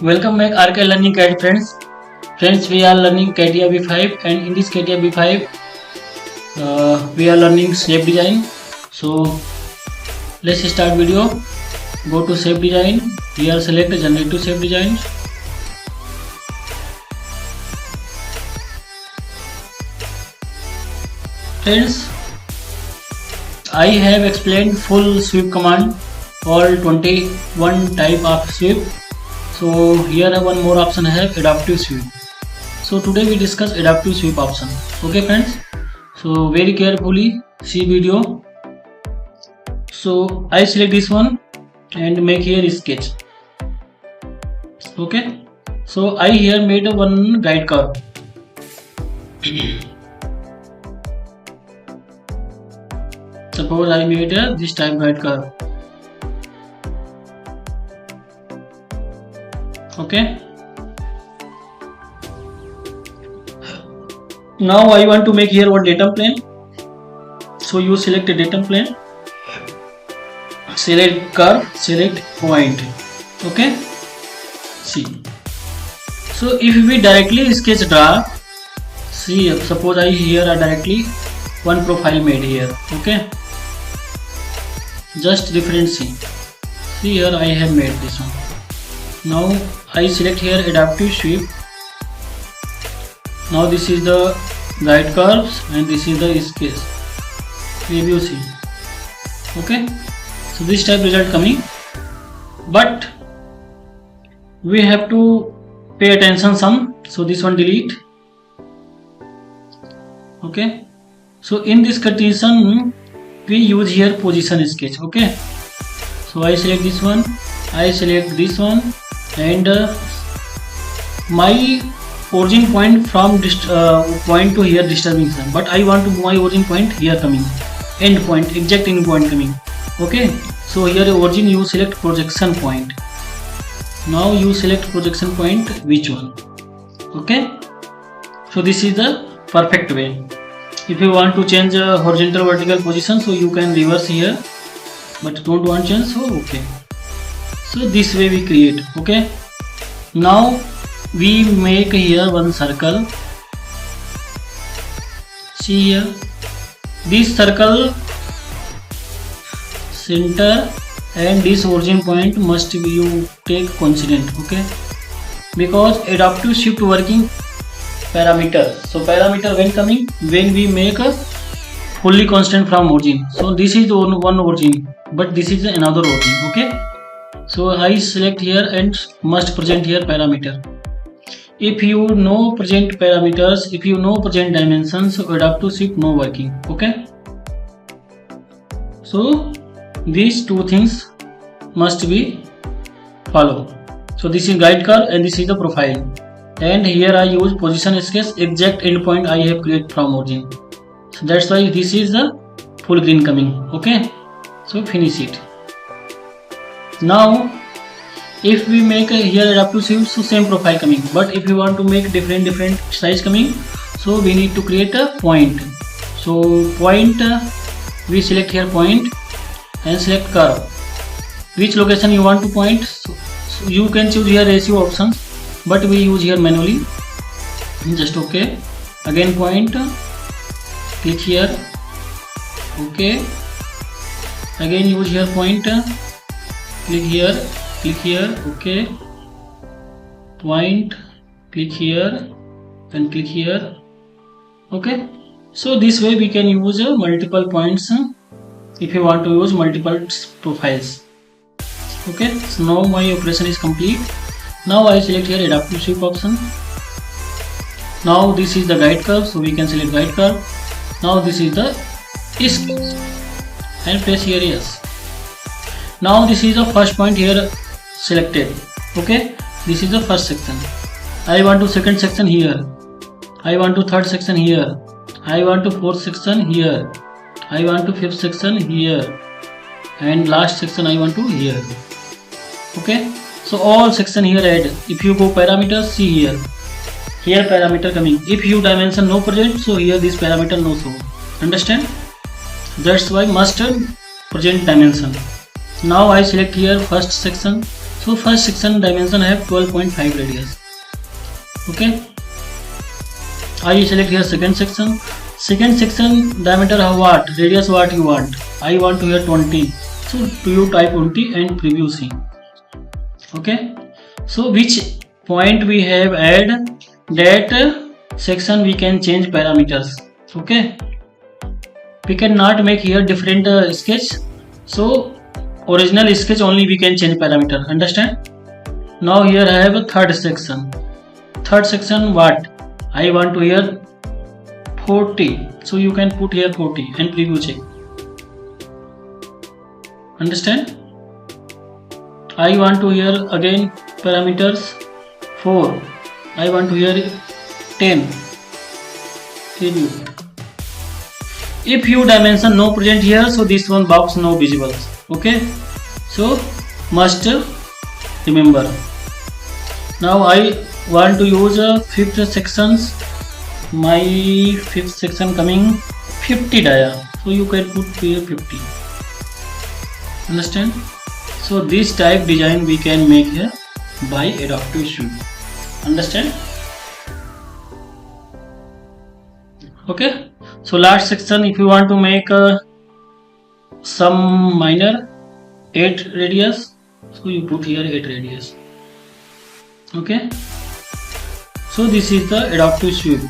Welcome back RK Learning CAD friends. Friends, we are learning CATIA V5 and in this CATIA V5 we are learning shape design. So let's start video. Go to shape design. Here select generative shape design. Friends, I have explained full sweep command, all 21 type of sweep. So here one more option I have, adaptive sweep. So today we discuss adaptive sweep option. Okay friends, so very carefully see video. So I select this one and make here sketch. Okay, so I here made one guide curve. Suppose I made this type guide curve. Okay, now I want to make here one datum plane. So you select a datum plane, select curve, select point. Okay, see. So if we directly sketch draw, see, suppose I here are directly one profile made here. Okay, just different see here I have made this one. Now I select here adaptive sweep. Now this is the guide curves and this is the sketch. Preview see. Okay, so this type result coming, but we have to pay attention some. So this one delete. Okay, so in this condition we use here position sketch. Okay, so I select this one, I select this one, and my origin point from point to here disturbing sun, but I want to my origin point here coming, end point, exact end point coming. Okay, so here origin you select projection point. Now you select projection point which one. Okay, so this is the perfect way. If you want to change horizontal vertical position, so you can reverse here, but don't want change, so okay. So this way we create. Okay, now we make here one circle. See here, this circle center and this origin point must be you take constant. Okay, because adaptive shift working parameter. So parameter when coming, when we make a fully constant from origin. So this is one origin, but this is another origin. Okay, so I select here and must present here parameter. If you know present parameters, if you know present dimensions, so adaptive shift no working. Okay, so these two things must be follow. So this is guide curve and this is the profile, and here I use position sketch, exact endpoint I have created from origin. So that's why this is the full green coming. Okay, so finish it. Now if we make here adaptive sweep, so same profile coming, but if you want to make different size coming, so we need to create a point. So point, we select here point and select curve, which location you want to point. So you can choose here ratio options, but we use here manually. Just okay, again point, click here. Okay, again use here point, click here, click here. Okay, point, click here and click here. Okay, so this way we can use multiple points if you want to use multiple profiles. Okay, so now my operation is complete. Now I select here adaptive sweep option. Now this is the guide curve, so we can select guide curve. Now this is the sketch and press here yes. Now this is the first point here selected. Okay, this is the first section. I want to second section here, I want to third section here, I want to fourth section here, I want to fifth section here, and last section I want to here. Okay, so all section here add. If you go parameters, see here parameter coming. If you dimension no present, so here this parameter no show. Understand? That's why must present dimension. Now I select here first section, So first section dimension have 12.5 radius. Okay. I select here second section. Second section diameter of what? Radius what you want? I want to here 20. So do you type 20 and preview C. Okay. So which point we have add that section we can change parameters. Okay. We cannot make here different sketch. So original sketch only we can change parameter. Understand? Now here I have a third section. Third section what? I want to here 40. So you can put here 40 and preview check. Understand? I want to here again parameters 4. I want to here 10. Preview. If you dimension no present here, so this one box no visible. Okay. So must remember. Now I want to use fifth sections. My fifth section coming 50 dia. So you can put here 50. Understand? So this type design we can make here by Adaptive Sweep. Understand? Okay. So last section, if you want to make some minor 8 radius, so you put here 8 radius. Okay. So this is the Adaptive Sweep.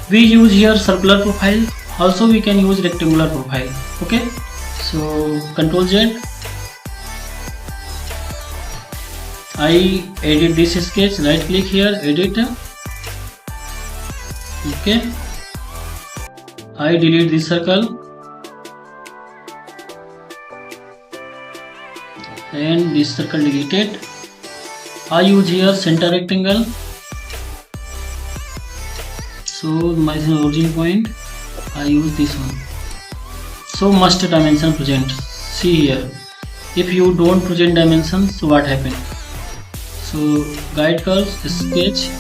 We use here circular profile. Also we can use rectangular profile. Okay. So Ctrl Z. I edit this sketch. Right click here, edit. Okay. I delete this circle and this circle deleted. I use here center rectangle. So my origin point, I use this one. So must dimension present. See here. If you don't present dimensions, so what happen? So guide curves, sketch,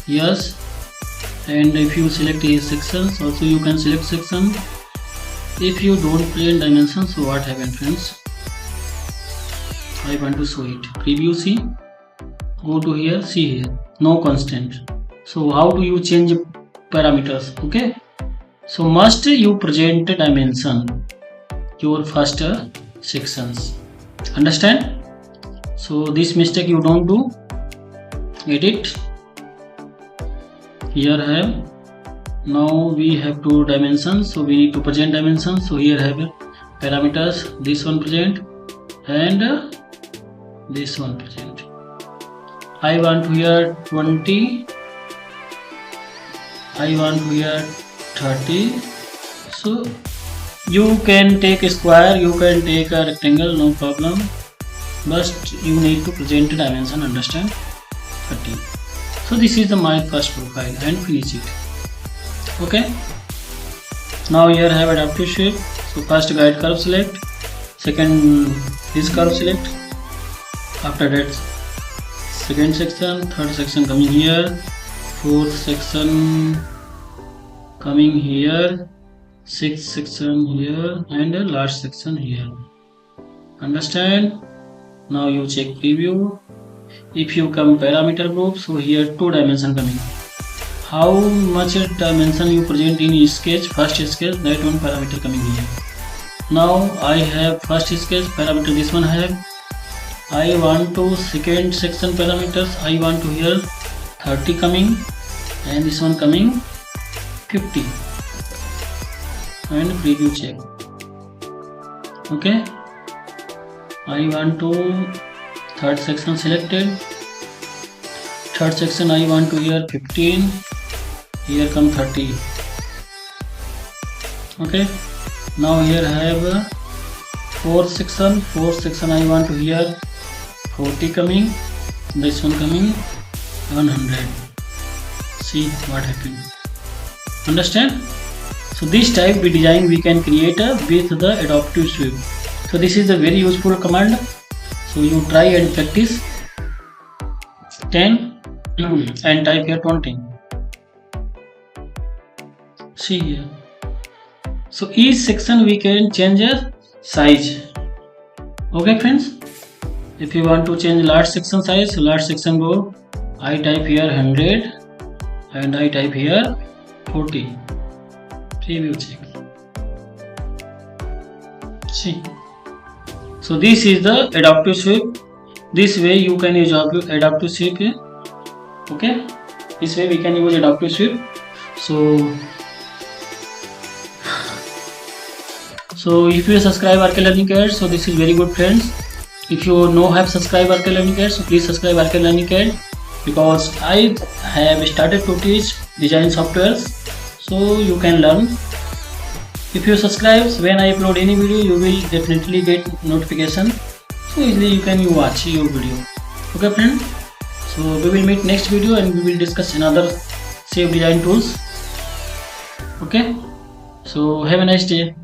yes. And if you select a sections, also you can select section. If you don't present dimensions, so what happen, friends? I want to show it. Preview C. Go to here. See here. No constant. So how do you change parameters? Okay. So must you present dimension your first sections. Understand? So this mistake you don't do. Edit. Here I have. Now we have two dimensions. So we need to present dimensions. So here I have parameters. This one present and this one present. I want to here 20. I want to here 30. So you can take a square, you can take a rectangle, no problem, but you need to present the dimension. Understand? 30. So this is my first profile and finish it. Okay. Now here I have Adaptive Sweep. So first guide curve select, second this curve select. After that second section, third section coming here, fourth section coming here, sixth section here, and the last section here. Understand? Now you check preview. If you come parameter group, so here 2 dimension coming. How much dimension you present in sketch? First sketch, that one parameter coming here. Now I have first sketch parameter, this one I have. I want to second section parameters, I want to here 30 coming and this one coming 50 and preview check. Okay. I want to third section selected. Third section I want to here 15. Here come 30. Okay. Now here I have fourth section. Fourth section I want to here 40 coming. This one coming 100. See what happened. Understand? So this type of design we can create with the Adaptive Sweep. So this is a very useful command. So you try and practice 10 and type here 20. See here. So each section we can change a size. Okay friends. If you want to change large section size, large section go, I type here 100 and I type here 40. Preview check. See. So this is the adaptive sweep. This way you can use adaptive sweep. Okay. This way we can use adaptive sweep. So if you subscribe RK Learning CAD, so this is very good, friends. If you no have subscribed RK Learning CAD, so please subscribe RK Learning CAD, because I have started to teach design softwares, so you can learn. If you subscribe, when I upload any video, you will definitely get notification. So easily you can watch your video. Okay, friend. So we will meet next video and we will discuss another shape design tools. Okay. So have a nice day.